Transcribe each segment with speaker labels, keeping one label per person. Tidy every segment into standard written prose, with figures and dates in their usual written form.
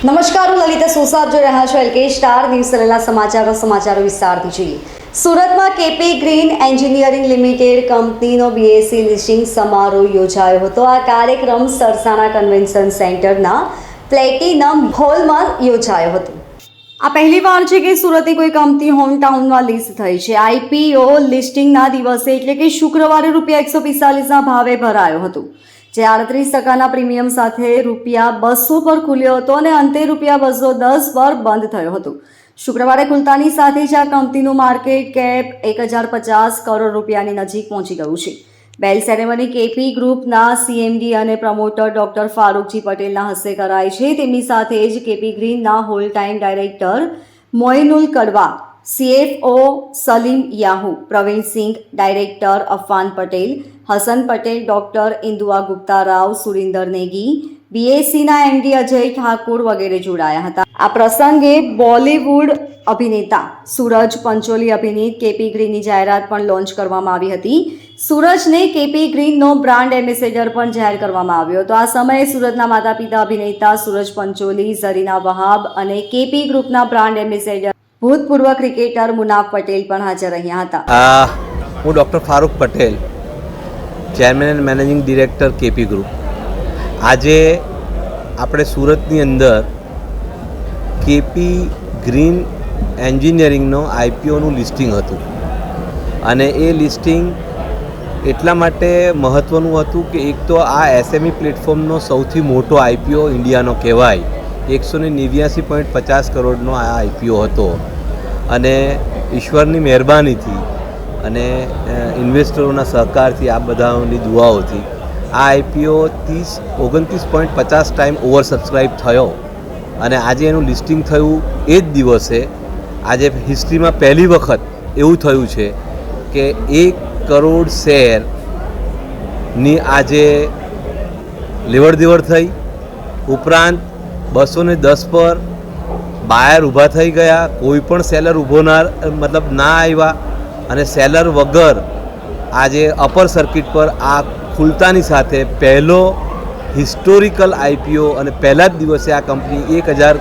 Speaker 1: નમસ્કાર, હું લલિતા સોસા આપ જોઈ રહ્યા છો એલકે સ્ટાર ન્યૂઝ ચેનલના સમાચારો વિસ્તારથી જોઈએ. સુરતમાં કેપી ગ્રીન એન્જિનિયરિંગ લિમિટેડ કંપનીનો બીએસસી લિસ્ટિંગ સમારોહ યોજાયો હતો. આ કાર્યક્રમ સરસાણા કન્વેન્શન સેન્ટરના પ્લેટિનમ હોલમાં યોજાયો હતો. આ પહેલીવાર છે કે સુરતની કોઈ કંપની હોમટાઉનમાં લિસ્ટ થઈ છે. આઈપીઓ લિસ્ટિંગના દિવસે એટલે કે શુક્રવારે ₹145ના ભાવે ભરાયો હતો, જે 38% પ્રીમિયમ સાથે ₹200 પર ખુલ્યો હતો અને અંતે ₹210 પર બંધ થયો હતો. શુક્રવારે ખુલતાની સાથે જ આ કંપનીનું માર્કેટ કેપ 1050 કરોડ રૂપિયાની નજીક પહોંચી ગયું છે. બેલ સેરેમની કેપી ગ્રુપના સીએમડી અને પ્રમોટર ડોક્ટર ફારૂકજી પટેલના હસ્તે કરાઈ છે. તેમની સાથે જ કેપી ગ્રીનના whole time director Moinul Kadwa, CFO Salim Yahu, Pravin Singh, director Afwan Patel, Hasan Patel, doctor Indua Gupta Rao, Surinder Negi, બીએસસીના MD અજય ઠાકુર વગેરે જોડાયા હતા. આ પ્રસંગે બોલિવૂડ અભિનેતા સૂરજ પંચોલી અભિનીત કેપી ગ્રીનની જાહેરાત પણ લોન્ચ કરવામાં આવી હતી. સૂરજને કેપી ગ્રીનનો બ્રાન્ડ એમ્બેસેડર પણ જાહેર કરવામાં આવ્યો હતો. આ સમયે સુરતના માતા પિતા અભિનેતા સૂરજ પંચોલી, ઝરીના વહાબ અને કેપી ગ્રુપના બ્રાન્ડ એમ્બેસેડર ભૂતપૂર્વ ક્રિકેટર મુનાફ પટેલ પણ હાજર રહ્યા હતા.
Speaker 2: હું doctor Farooq Patel, chairman and managing director KP group. આજે આપણે સુરતની અંદર કેપી ગ્રીન એન્જિનિયરિંગનો આઈપીઓનું લિસ્ટિંગ હતું અને એ લિસ્ટિંગ એટલા માટે મહત્ત્વનું હતું કે એક તો આ એસએમઈ પ્લેટફોર્મનો સૌથી મોટો આઈપીઓ ઇન્ડિયાનો કહેવાય. 189.50 કરોડનો આ આઈપીઓ હતો અને ઈશ્વરની મહેરબાનીથી અને ઇન્વેસ્ટરોના સહકારથી, આ બધાની દુઆઓથી આ આઈપીઓ 29.50 ટાઈમ ઓવર સબસ્ક્રાઈબ થયો અને આજે એનું લિસ્ટિંગ થયું એ જ દિવસે. આજે હિસ્ટ્રીમાં પહેલી વખત એવું થયું છે કે 1 કરોડ શેરની આજે લેવડ દેવડ થઈ. ઉપરાંત 210 પર બાયર ઊભા થઈ ગયા. કોઈ પણ સેલર ઊભો ના આવ્યા અને સેલર વગર આજે અપર સર્કિટ પર આ ખુલતાની સાથે પહેલો હિસ્ટોરિકલ આઈપીઓ અને પહેલા જ દિવસે આ કંપની 1000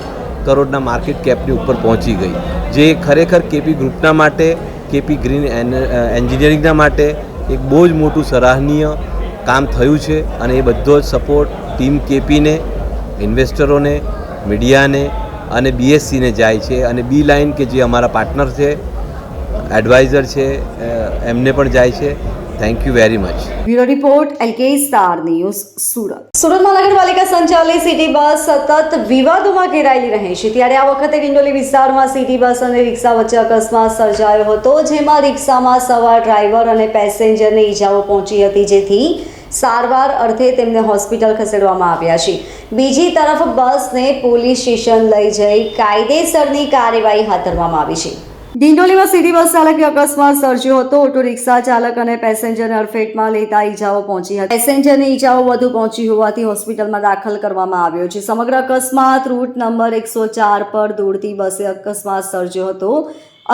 Speaker 2: કરોડના માર્કેટ કેપની ઉપર પહોંચી ગઈ, જે ખરેખર કેપી ગ્રુપના માટે, કેપી ગ્રીન એન્જિનિયરિંગના માટે એક બહુ જ મોટું સરાહનીય કામ થયું છે. અને એ બધો જ સપોર્ટ ટીમ કેપીને, ઇન્વેસ્ટરોને, મીડિયાને અને બીએસસીને જાય છે. અને બી લાઇન કે જે અમારા પાર્ટનર છે, એડવાઇઝર છે, એમને પણ જાય છે. Thank you very much.
Speaker 1: Bureau report, LK star news, Surat. સુરતમાં નગરપાલિકા સંચાલિત સિટી બસ સતત વિવાદોમાં ઘેરાયેલી રહે છે. ત્યારે આ વખતે ડિંડોલી વિસ્તારમાં સિટી બસ અને રિક્ષા વચ્ચે અકસ્માત સર્જાયો હતો, જેમાં રિક્ષામાં સવાર ડ્રાઈવર અને પેસેન્જરને ઈજાઓ પહોંચી હતી, જેથી સારવાર અર્થે તેમને હોસ્પિટલ ખસેડવામાં આવ્યા છે. બીજી તરફ બસને પોલીસ સ્ટેશન લઈ જઈ કાયદેસરની કાર્યવાહી હાથ ધરવામાં આવી છે. ડિંડોલીમાં સિટી બસ ચાલકે અકસ્માત સર્જ્યો હતો. ઓટો રિક્ષા ચાલક અને પેસેન્જરને અડફેટમાં લેતા ઈજાઓ પહોંચી હતી. પેસેન્જરને ઈજાઓ વધુ પહોંચી હોવાથી હોસ્પિટલમાં દાખલ કરવામાં આવ્યો છે. સમગ્ર અકસ્માત રૂટ નંબર 104 પર દોડતી બસે અકસ્માત સર્જ્યો હતો.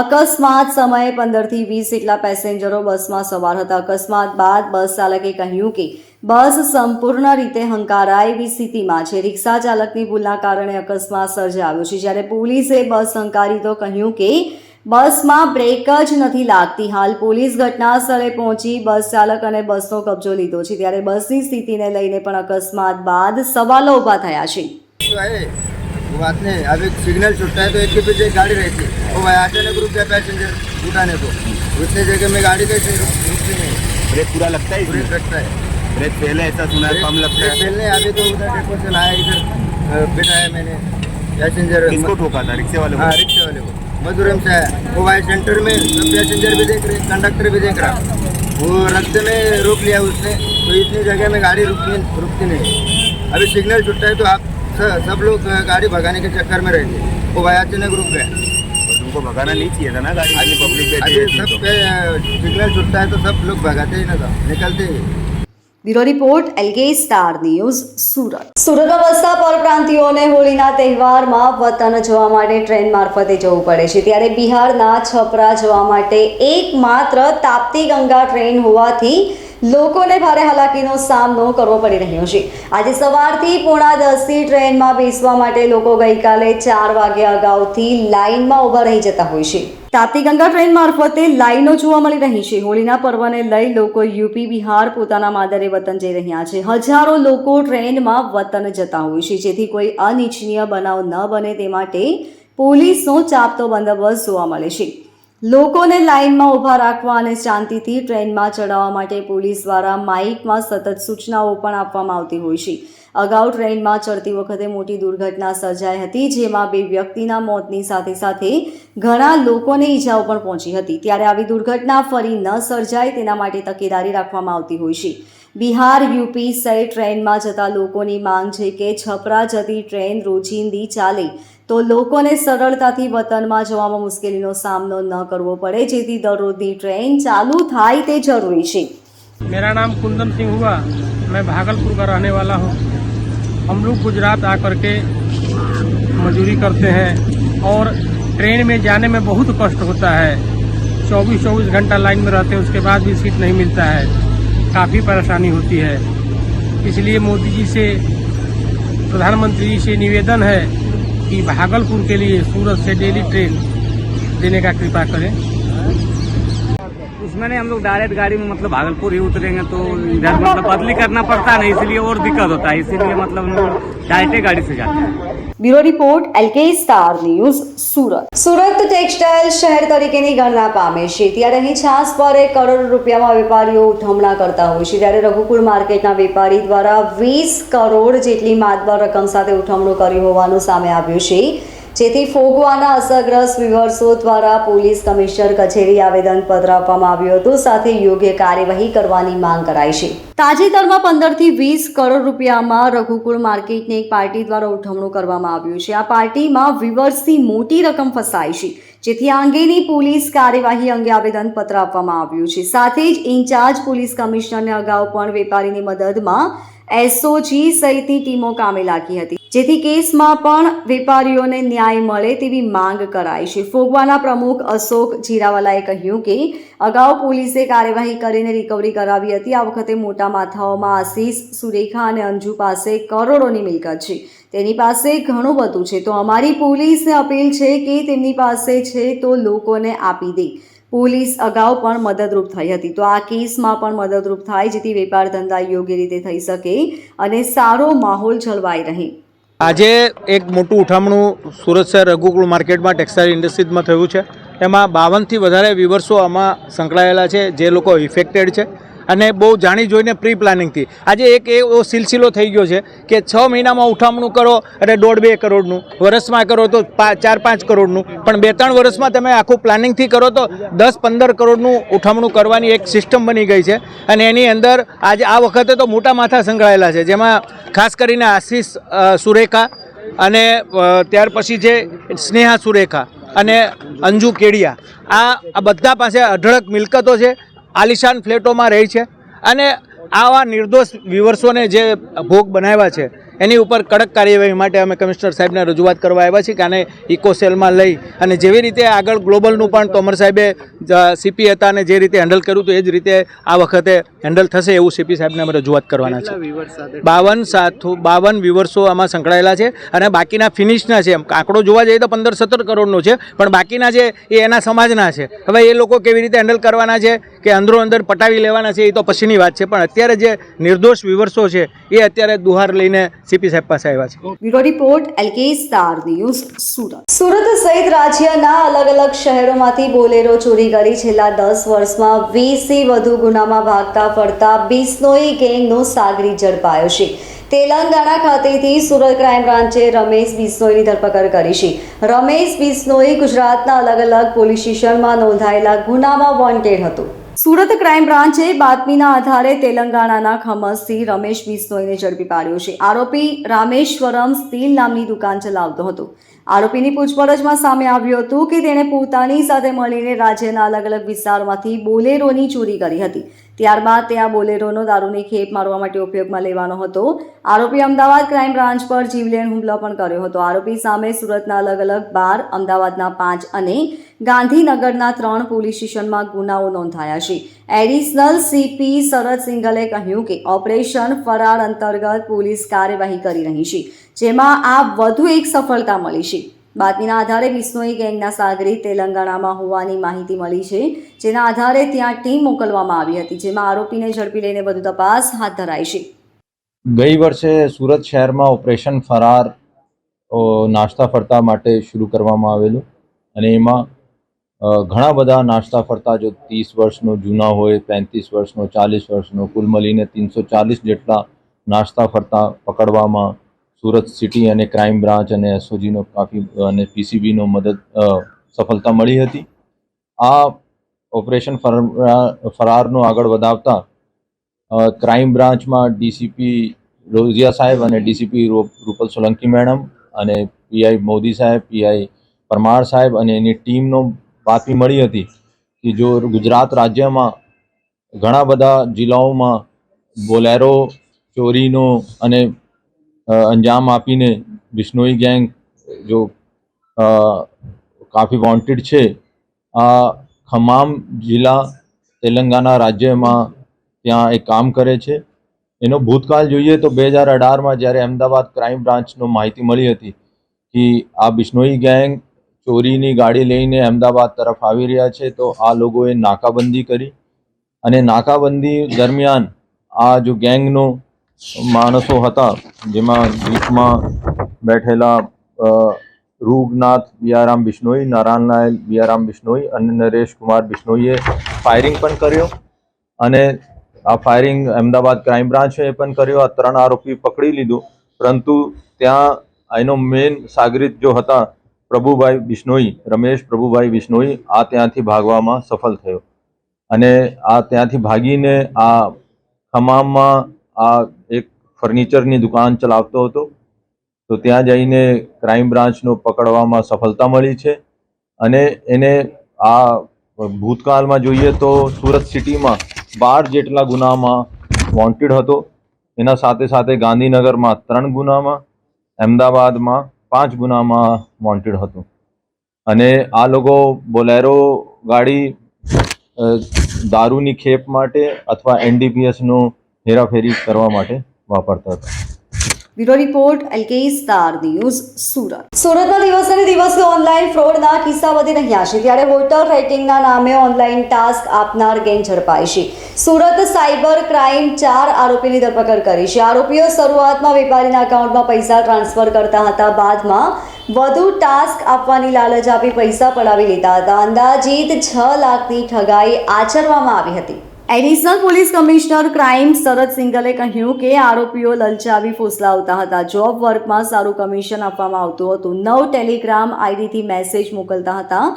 Speaker 1: અકસ્માત સમયે 15થી 20 જેટલા પેસેન્જરો બસમાં સવાર હતા. અકસ્માત બાદ બસ ચાલકે કહ્યું કે બસ સંપૂર્ણ રીતે હંકારાય એવી સ્થિતિમાં છે. રિક્ષા ચાલકની ભૂલના કારણે અકસ્માત સર્જાયો છે. જ્યારે પોલીસે બસ હંકારી તો કહ્યું કે બસમાં બ્રેક જ નથી લાગતી. હાલ પોલીસ ઘટના સ્થળે પહોંચી બસ ચાલક અને બસનો કબજો લીધો છે. ત્યારે બસની સ્થિતિને લઈને પણ અકસ્માત બાદ સવાલો ઊભા થયા છે.
Speaker 3: वो बात नहीं, अब एक सिग्नल छुटता है तो एक के पीछे एक गाड़ी रहती है, वो भाई अचानक रुक गया पैसेंजर उठाने को, उतने जगह में गाड़ी कैसे रुकती नहीं.
Speaker 4: ब्रेक पूरा लगता है,
Speaker 3: ब्रेक लगता है.
Speaker 4: ब्रेक पहले ऐसा सुना है कम लगता है.
Speaker 3: पहले अभी तो उधर डेपो से लाया, इधर बिठाया मैंने पैसेंजर.
Speaker 4: किसको ठोका था? रिक्शे वाले को?
Speaker 3: हाँ, रिक्शे वाले को. मधुरम से आया वो भाई सेंटर में, सब पैसेंजर भी देख रहे, कंडक्टर भी देख रहा. वो रास्ते में रोक लिया उसने, तो इतनी जगह में गाड़ी रुकती नहीं. अभी सिग्नल छुटता है तो आप सब लोग गाड़ी भगाने के चक्कर में रहेंगे. वो भाई अचानक रुक गया.
Speaker 4: तो तुमको भगाना नहीं चाहिए था ना गाड़ी, आगे पब्लिक बैठी
Speaker 3: अभी
Speaker 4: है
Speaker 3: सब पे सिग्नल छुटता है तो सब लोग भगाते ही ना था, निकलते ही.
Speaker 1: Bureau report, LK star news, Surat. સુરતમાં વસતા પરપ્રાંતિયોને હોળીના તહેવારમાં વતન જવા માટે ટ્રેન મારફતે જવું પડે છે. ત્યારે બિહારના છપરા જવા માટે એકમાત્ર તાપ્તી ગંગા ટ્રેન હોવાથી લોકોને ભારે હાલાકીનો સામનો કરવો પડી રહ્યો છે. આજે સવારથી 9:30 ટ્રેનમાં બેસવા માટે લોકો ગઈકાલે 4 વાગ્યા અગાઉથી લાઇનમાં ઊભા રહી જતા હોય છે. તાપ્તી ગંગા ટ્રેન મારફતે લાઈનો જોવા મળી રહી છે. હોળીના પર્વને લઈ લોકો યુપી, બિહાર પોતાના માદરે વતન જઈ રહ્યા છે. હજારો લોકો ટ્રેનમાં વતન જતા હોય છે, જેથી કોઈ અનિચ્છનીય બનાવ ન બને તે માટે પોલીસનો ચાપતો બંદોબસ્ત જોવા મળે છે. લોકોને લાઇનમાં ઊભા રાખવા અને શાંતિથી ટ્રેનમાં ચડાવવા માટે પોલીસ દ્વારા માઇકમાં સતત સૂચનાઓ પણ આપવામાં આવતી હોય છે. અગાઉ ટ્રેનમાં ચડતી વખતે મોટી દુર્ઘટના સર્જાઈ હતી, જેમાં 2 વ્યક્તિના મોતની સાથે સાથે ઘણા લોકોને ઈજાઓ પણ પહોંચી હતી. ત્યારે આવી દુર્ઘટના ફરી ન સર્જાય તેના માટે તકેદારી રાખવામાં આવતી હોય છે. બિહાર, યુપી સહિત ટ્રેનમાં જતા લોકોની માંગ છે કે છપરા જતી ટ્રેન રોજિંદી ચાલે તો લોકોને સરળતાથી વતનમાં જવામાં મુશ્કેલીનો સામનો ન કરવો પડે, જેથી દરરોજની ટ્રેન ચાલુ થાય તે જરૂરી છે.
Speaker 5: मेरा नाम कुंदन सिंह हुआ, मैं भागलपुर का रहने वाला हूँ. हम लोग गुजरात आकर के मजदूरी करते हैं और ट्रेन में जाने में बहुत कष्ट होता है. 24-24 घंटा लाइन में रहते हैं, उसके बाद भी सीट नहीं मिलता है. काफ़ी परेशानी होती है. इसलिए मोदी जी से, प्रधानमंत्री जी से निवेदन है कि भागलपुर के लिए सूरत से डेली ट्रेन देने का कृपा करें.
Speaker 6: उसमें नहीं, हम लोग डायरेक्ट गाड़ी में मतलब भागलपुर ही उतरेंगे तो इधर मतलब बदली करना पड़ता है ना, इसलिए और दिक्कत होता है. इसीलिए मतलब हम लोग डायरेक्ट गाड़ी से जाते हैं.
Speaker 1: Bureau report LK star news, Surat. Surat textile શહેર તરીકેની ગણના પામે છે, ત્યારે અહીં છાસ પર 1 કરોડ રૂપિયામાં વેપારીઓ ઉઠમણા કરતા હોય છે. ત્યારે રઘુકુળ માર્કેટના વેપારી દ્વારા 20 કરોડ જેટલી માતબર રકમ સાથે ઉઠમણું કર્યું હોવાનું સામે આવ્યું છે, જેથી ફોગવાના અસરગ્રસ્ત વિવર્સો દ્વારા પોલીસ કમિશનર કચેરી આવેદનપત્ર આપવામાં આવ્યું હતું. સાથે યોગ્ય કાર્યવાહી કરવાની માંગ કરાઈ છે. તાજેતરમાં 15 થી 20 કરોડ રૂપિયામાં રઘુકુળ માર્કેટની એક પાર્ટી દ્વારા ઉઠમણું કરવામાં આવ્યું છે. આ પાર્ટીમાં વિવર્સની મોટી રકમ ફસાઈ છે, જેથી આ અંગેની પોલીસ કાર્યવાહી અંગે આવેદનપત્ર આપવામાં આવ્યું છે. સાથે જ ઇન્ચાર્જ પોલીસ કમિશનરને અગાઉ પણ વેપારીની મદદમાં SOG સહિતની ટીમો કામે લાગી હતી, જેથી કેસમાં પણ વેપારીઓને ન્યાય મળે તેવી માંગ કરાઈ છે. ફોગવાના પ્રમુખ અશોક જીરાવાલાએ કહ્યું કે અગાઉ પોલીસે કાર્યવાહી કરીને રિકવરી કરાવી હતી. આ વખતે મોટા માથાઓમાં આશીષ, સુરેખા અને અંજુ પાસે કરોડોની મિલકત છે. તેની પાસે ઘણું બધું છે, તો અમારી પોલીસને અપીલ છે કે તેમની પાસે છે તો લોકોને આપી દે. પોલીસ અગાઉ પણ મદદરૂપ થઈ હતી, તો આ કેસમાં પણ મદદરૂપ થાય, જેથી વેપાર ધંધા યોગ્ય રીતે થઈ શકે અને સારો માહોલ જળવાઈ રહે.
Speaker 7: આજે એક મોટું ઉઠામણું સુરત શહેર રઘુકુળ માર્કેટમાં ટેક્સટાઇલ ઇન્ડસ્ટ્રીઝમાં થયું છે. એમાં 52થી વધારે વિવર્સો આમાં સંકળાયેલા છે, જે લોકો ઇફેક્ટેડ છે અને બહુ જાણી જોઈને પ્રી પ્લાનિંગથી આજે એક એવો સિલસિલો થઈ ગયો છે કે 6 મહિનામાં ઉઠામણું કરો અને 1.5-2 કરોડનું, વર્ષમાં કરો તો 4-5 કરોડનું, પણ 2-3 વર્ષમાં તમે આખું પ્લાનિંગથી કરો તો 10-15 કરોડનું ઉઠામણું કરવાની એક સિસ્ટમ બની ગઈ છે. અને એની અંદર આજે આ વખતે તો મોટા માથા સંકળાયેલા છે, જેમાં ખાસ કરીને આશીષ સુરેખા અને ત્યાર પછી જે સ્નેહા સુરેખા અને અંજુ કેડિયા, આ બધા પાસે અઢળક મિલકતો છે, આલિશાન ફ્લેટોમાં રહે છે. અને આવા નિર્દોષ વિવર્સોને જે ભોગ બનાવ્યા છે એની ઉપર કડક કાર્યવાહી માટે અમે કમિશનર સાહેબને રજૂઆત કરવા આવ્યા છીએ કે આને ઇકોસેલમાં લઈ અને જેવી રીતે આગળ ગ્લોબલનું પણ તોમર સાહેબે CP હતા અને જે રીતે હેન્ડલ કર્યું હતું એ જ રીતે આ વખતે હેન્ડલ થશે એવું CP સાહેબને અમે રજૂઆત કરવાના છે. 52 વિવર્સો આમાં સંકળાયેલા છે અને બાકીના ફિનિશના છે. આંકડો જોવા જઈએ તો 15-17 કરોડનો છે, પણ બાકીના જે એ એના સમાજના છે. હવે એ લોકો કેવી રીતે હેન્ડલ કરવાના છે કે અંદરો અંદર પટાવી લેવાના છે એ તો પછીની વાત છે, પણ અત્યારે જે નિર્દોષ વિવર્સો છે એ અત્યારે દુહાર લઈને CP સાહેબ પાસે આવ્યા છે.
Speaker 1: Bureau report LK star news, Surat. Surat સહિત રાજ્યના અલગ અલગ શહેરોમાંથી બોલેરો ચોરી કરી છેલ્લા 10 વર્ષમાં 20 થી વધુ ગુનામાં ભાગતા ફરતા બિશ્નોઈ ગેંગનો સાગરી ઝડપાયો છે. તેલંગાણા ખાતેથી સુરત ક્રાઇમ બ્રાન્ચે રમેશ બિશ્નોઈની ધરપકડ કરી છે. રમેશ બિશ્નોઈ ગુજરાતના અલગ અલગ પોલીસ સ્ટેશનમાં નોંધાયેલા ગુનામાં વોન્ટેડ હતો. સુરત ક્રાઇમ બ્રાન્ચે બાતમીના આધારે તેલંગાણાના ખમસથી રમેશ બિશ્નોઈને ઝડપી પાડ્યો છે. આરોપી રામેશ્વરમ સ્ટીલ નામની દુકાન ચલાવતો હતો. આરોપીની પૂછપરછમાં સામે આવ્યું હતું કે તેણે પોતાની સાથે મળીને રાજ્યના અલગ અલગ વિસ્તારમાંથી બોલેરોની ચોરી કરી હતી. ત્યારબાદ તે આ બોલેરોનો દારૂની ખેપ મારવા માટે ઉપયોગમાં લેવાનો હતો. આરોપી અમદાવાદ ક્રાઇમ બ્રાન્ચ પર જીવલેણ હુમલો પણ કર્યો હતો. આરોપી સામે સુરતના અલગ અલગ 12, અમદાવાદના 5 અને ગાંધીનગરના 3 પોલીસ સ્ટેશનમાં ગુનાઓ નોંધાયા છે. એડિશનલ સીપી શરદ સિંઘલે કહ્યું કે ઓપરેશન ફરાર અંતર્ગત પોલીસ કાર્યવાહી કરી રહી છે, જેમાં આ વધુ એક સફળતા મળી છે. બાતમીના આધારે બિશ્નોઈ ગેંગના સાગરીત તેલંગાણામાં હોવાની માહિતી મળી છે, જેના આધારે ત્યાં ટીમ મોકલવામાં આવી હતી, જેમાં આરોપીને ઝડપી લઈને વધુ તપાસ હાથ ધરાઈ છે.
Speaker 8: ગઈ વર્ષે સુરત શહેરમાં ઓપરેશન ફરાર નાસ્તા ફરતા માટે શરૂ કરવામાં આવેલું અને એમાં ઘણા બધા નાસ્તા ફરતા જો 30 વર્ષનો જૂના હોય, 35 વર્ષનો, 40 વર્ષનો, કુલ મળીને 340 જેટલા નાસ્તા ફરતા પકડવામાં સુરત સિટી અને ક્રાઇમ બ્રાન્ચ અને એસઓજીનો કાફી અને પીસીબીનો સફળતા મળી હતી. આ ઓપરેશન ફરારનો આગળ વધાવતા ક્રાઇમ બ્રાન્ચમાં ડીસીપી રોઝિયા સાહેબ અને ડીસીપી રૂપલ સોલંકી મેડમ અને પીઆઈ મોદી સાહેબ, પીઆઈ પરમાર સાહેબ અને એની ટીમનો બાતમી મળી હતી કે જો ગુજરાત રાજ્યમાં ઘણા બધા જિલ્લાઓમાં બોલેરો ચોરીનો અને અંજામ આપીને બિશ્નોઈ ગેંગ જો કાફી વોન્ટેડ છે, આ તમામ જિલ્લા તેલંગાણા રાજ્યમાં ત્યાં એક કામ કરે છે. એનો ભૂતકાળ જોઈએ તો 2018માં જ્યારે અમદાવાદ ક્રાઇમ બ્રાન્ચનો માહિતી મળી હતી કે આ બિશ્નોઈ ગેંગ ચોરીની ગાડી લઈને અમદાવાદ તરફ આવી રહ્યા છે, તો આ લોકોએ નાકાબંધી કરી અને નાકાબંધી દરમિયાન આ જો ગેંગનો માણસો હતા, જેમાં જીપમાં બેઠેલા રૂગનાથ બિયારામ બિશ્નોઈ, નારાયણલાલ બિયારામ બિશ્નોઈ અને નરેશ કુમાર બિશ્નોઈએ ફાયરિંગ પણ કર્યો અને આ ફાયરિંગ અમદાવાદ ક્રાઇમ બ્રાન્ચે પણ કર્યો. આ 3 આરોપી પકડી લીધું, પરંતુ ત્યાં એનો મેઇન સાગરીત જો હતા પ્રભુભાઈ બિશ્નોઈ, રમેશ પ્રભુભાઈ બિશ્નોઈ, આ ત્યાંથી ભાગવામાં સફળ થયો અને આ ત્યાંથી ભાગીને આ ખમ્મામમાં આ એક ફર્નિચરની દુકાન ચલાવતો હતો, તો ત્યાં જઈને ક્રાઇમ બ્રાન્ચનો પકડવામાં સફળતા મળી છે અને એને આ ભૂતકાળમાં જોઈએ તો સુરત સિટીમાં 12 જેટલા ગુનામાં વોન્ટેડ હતો. એના સાથે સાથે ગાંધીનગરમાં 3 ગુનામાં, અમદાવાદમાં 5 ગુનામાં વોન્ટેડ હતો અને આ લોકો બોલેરો ગાડી દારૂની ખેપ માટે અથવા એનડીપીએસનો હેરાફેરી કરવા માટે વાપરતા હતા.
Speaker 1: Bureau report LK star news Surat. સુરતમાં દિવસે ને દિવસે ઓનલાઈન ફ્રોડના કિસ્સા વધી રહ્યા છે, ત્યારે હોટલ રેટિંગના નામે ઓનલાઈન ટાસ્ક આપનાર ગેંગ ઝડપાઈ છે. સુરત સાયબર ક્રાઇમ 4 આરોપીની ધરપકડ કરી છે. આરોપીઓ શરૂઆતમાં વેપારીના એકાઉન્ટમાં પૈસા ટ્રાન્સફર કરતા હતા, બાદમાં વધુ ટાસ્ક આપવાની લાલચ આપી પૈસા પડાવી લેતા હતા. અંદાજિત 6 લાખની ઠગાઈ આચરવામાં આવી હતી. એડિશનલ પોલીસ કમિશનર ક્રાઇમ શરદ સિંઘલે કહ્યું કે આરોપીઓ લલચાવી ફોસલાવતા હતા. જોબ વર્કમાં સારું કમિશન આપવામાં આવતું હતું. 9 ટેલિગ્રામ આઈડીથી મેસેજ મોકલતા હતા.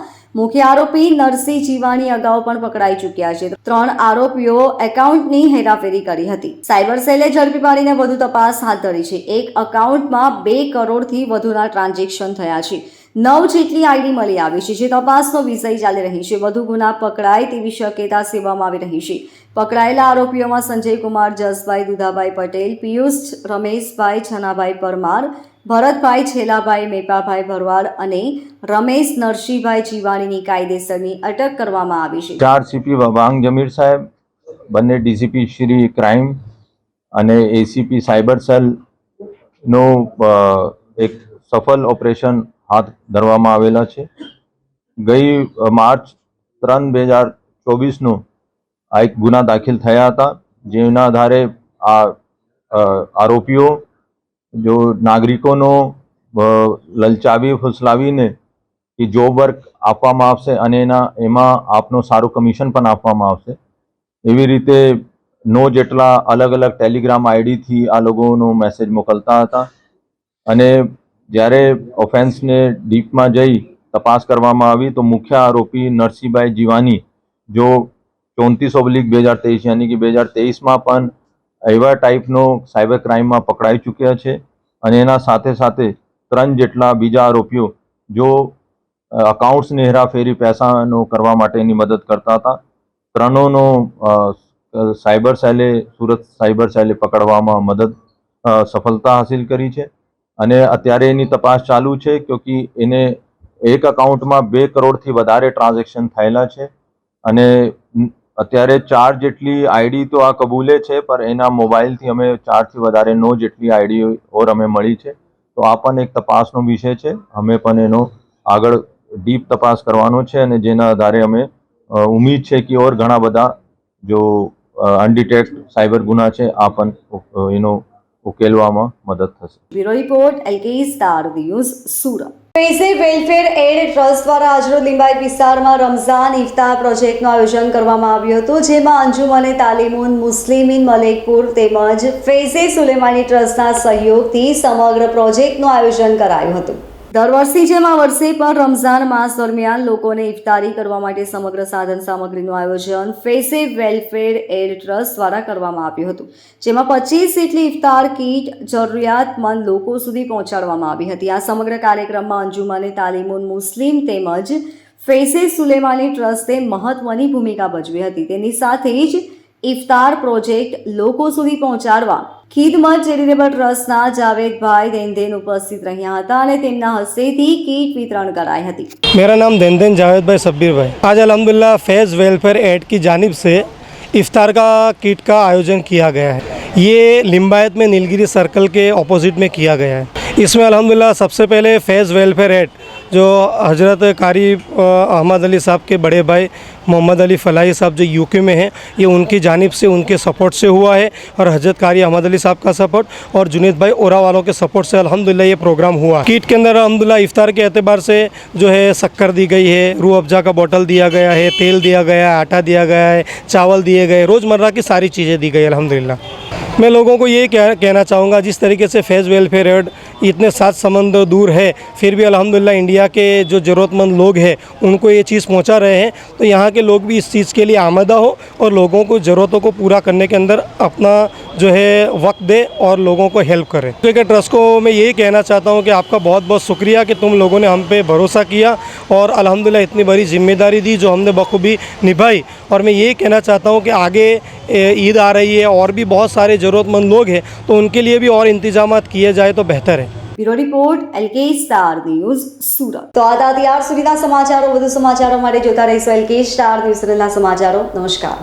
Speaker 1: મુખ્ય આરોપી નરસિંહ જીવાણી અગાઉ પણ પકડાઈ ચૂક્યા છે. 3 આરોપીઓ એકાઉન્ટની હેરાફેરી કરી હતી. સાયબર સેલે ઝડપી પાડીને વધુ તપાસ હાથ ધરી છે. એક એકાઉન્ટમાં 2 કરોડથી વધુના ટ્રાન્ઝેક્શન થયા છે. 9 જેટલી આઈડી મળી આવી છે, જે તપાસનો વિષય ચાલી રહી છે. વધુ ગુના પકડાય તેવી શક્યતા સેવામાં આવી રહી છે. પકડાયેલા આરોપીઓમાં સંજય કુમાર જસભાઈ દુધાભાઈ પટેલ, પિયુષ રમેશભાઈ છનાભાઈ પરમાર, ભરતભાઈ છેલાભાઈ મેપાભાઈ ભરવાડ અને રમેશ નરસિંહભાઈ જીવાણીની કાયદેસરની અટક કરવામાં આવી છે.
Speaker 8: 4 સીપી વાંગ જમીર સાહેબ, બંને ડીસીપી શ્રી ક્રાઇમ અને એસીપી સાયબર સેલનો એક સફળ ઓપરેશન હાથ ધરવામાં આવેલા છે. ગઈ માર્ચ 3, 2024નું આ એક ગુના દાખલ થયા હતા, જેના આધારે આ આરોપીઓ જો નાગરિકોનો લલચાવી ફુસલાવીને કે જોબ વર્ક આપવામાં આવશે અને એમાં આપનો સારું કમિશન પણ આપવામાં આવશે, એવી રીતે 9 જેટલા અલગ અલગ ટેલિગ્રામ આઈડીથી આ લોકોનો મેસેજ મોકલતા હતા અને જ્યારે ઓફેન્સને ડીપમાં જઈ તપાસ કરવામાં આવી તો મુખ્ય આરોપી નરસિંહભાઈ જીવાની જો 34/2023 યાની કે 2023માં પણ એવા ટાઈપનો સાયબર ક્રાઇમમાં પકડાઈ ચૂક્યા છે અને એના સાથે સાથે 3 જેટલા બીજા આરોપીઓ જો અકાઉન્ટ્સની હેરાફેરી પૈસાનો કરવા માટેની મદદ કરતા હતા. 3નો સાયબર સેલે સુરત સાયબર સેલે પકડવામાં સફળતા હાસિલ કરી છે અને અત્યારે એની તપાસ ચાલુ છે, ક્યોંકિ એને એક અકાઉન્ટમાં 2 કરોડથી વધારે ટ્રાન્ઝેક્શન થયેલા છે અને અત્યારે 4 જેટલી આઈડી તો આ કબૂલે છે, પણ એના મોબાઈલથી અમે 4થી વધારે 9 જેટલી આઈડી ઓર અમે મળી છે. તો આ પણ એક તપાસનો વિષય છે. અમે પણ એનો આગળ ડીપ તપાસ કરવાનો છે અને જેના આધારે અમે ઉમ્મીદ છે કે ઓર ઘણા બધા જો અનડિટેક્ટ સાયબર ગુના છે આ પણ એનો ઉકેલવામાં મદદ થશે.
Speaker 1: Bureau report LK star news Surat. ફેઝે વેલફેર એડ ટ્રસ્ટ દ્વારા આજરોજ લિંબાયત વિસ્તારમાં રમઝાન ઇફતાર પ્રોજેક્ટનું આયોજન કરવામાં આવ્યું હતું, જેમાં અંજુમને તાલીમુન મુસ્લિમીન મલેકપુર તેમજ ફેઝે સુલેમાની ટ્રસ્ટના સહયોગથી સમગ્ર પ્રોજેક્ટનું આયોજન કરાયું હતું. દર વર્ષની જેમ આ વર્ષે પણ રમઝાન માસ દરમિયાન લોકોને ઇફતારી કરવા માટે સમગ્ર સાધન સામગ્રીનું આયોજન ફેઝે વેલફેર એડ ટ્રસ્ટ દ્વારા કરવામાં આવ્યું હતું, જેમાં 25 જેટલી ઇફતાર કીટ જરૂરિયાતમંદ લોકો સુધી પહોંચાડવામાં આવી હતી. આ સમગ્ર કાર્યક્રમમાં અંજુમને તાલીમુન મુસ્લિમ તેમજ ફેઝે સુલેમાની ટ્રસ્ટે મહત્વની ભૂમિકા ભજવી હતી. તેની સાથે જ ઇફતાર પ્રોજેક્ટ લોકો સુધી પહોંચાડવા ખિદમત ચેરિટેબલ ટ્રસ્ટના જાવેદભાઈ દેનદેન ઉપસ્થિત રહ્યા હતા અને તેમના હસ્તેથી કીટ વિતરણ કરાઈ હતી.
Speaker 9: मेरा नाम देनदेन जावेद भाई सब्बीर भाई. आज अल्हम्दुलिल्लाह फैज़ वेलफेयर एड की जानिब से इफ्तार का किट का आयोजन किया गया है. ये लिम्बायत में नीलगिरी सर्कल के ऑपोजिट में किया गया है. इसमें अल्हम्दुलिल्लाह सबसे पहले फैज़ वेलफेयर एड जो हजरत कारी अहमद अली साहब के बड़े भाई मोहम्मद अली फलाही साहब जो यूके में हैं, ये उनकी जानिब से उनके सपोर्ट से हुआ है और हजरत कारी अहमद अली साहब का सपोर्ट और जुनेद भाई ओरा वालों के सपोर्ट से अल्हम्दुलिल्लाह ये प्रोग्राम हुआ. किट के अंदर अल्हम्दुलिल्लाह इफ्तार के एतबार से जो है शक्कर दी गई है, रूह अफ़ज़ा का बोतल दिया गया है, तेल दिया गया है, आटा दिया गया है, चावल दिए गए, रोज़मर्रा की सारी चीज़ें दी गई अल्हम्दुलिल्लाह. मैं लोगों को ये कहना चाहूँगा, जिस तरीके से फैज़ वेलफेयर एड इतने 7 समंदर दूर है, फिर भी अल्हम्दुलिल्लाह इंडिया के जो ज़रूरतमंद लोग हैं उनको ये चीज़ पहुँचा रहे हैं, तो यहाँ के लोग भी इस चीज़ के लिए आमादा हो और लोगों को ज़रूरतों को पूरा करने के अंदर अपना जो है वक्त दे और लोगों को हेल्प करें. तो एक ट्रस्ट को मैं यही कहना चाहता हूँ कि आपका बहुत बहुत शुक्रिया कि तुम लोगों ने हम पे भरोसा किया और अल्हम्दुलिल्लाह इतनी बड़ी जिम्मेदारी दी जो हमने बखूबी निभाई. और मैं ये कहना चाहता हूँ कि आगे ईद आ रही है और भी बहुत सारे ज़रूरतमंद लोग हैं, तो उनके लिए भी और इंतजामात किए जाए तो बेहतर है.
Speaker 1: Bureau report LK star news Surat. તો આ હતા અત્યાર સુધીના સમાચારો. વધુ સમાચારો માટે જોતા રહીશું LK સ્ટાર ન્યૂઝના સમાચારો. નમસ્કાર.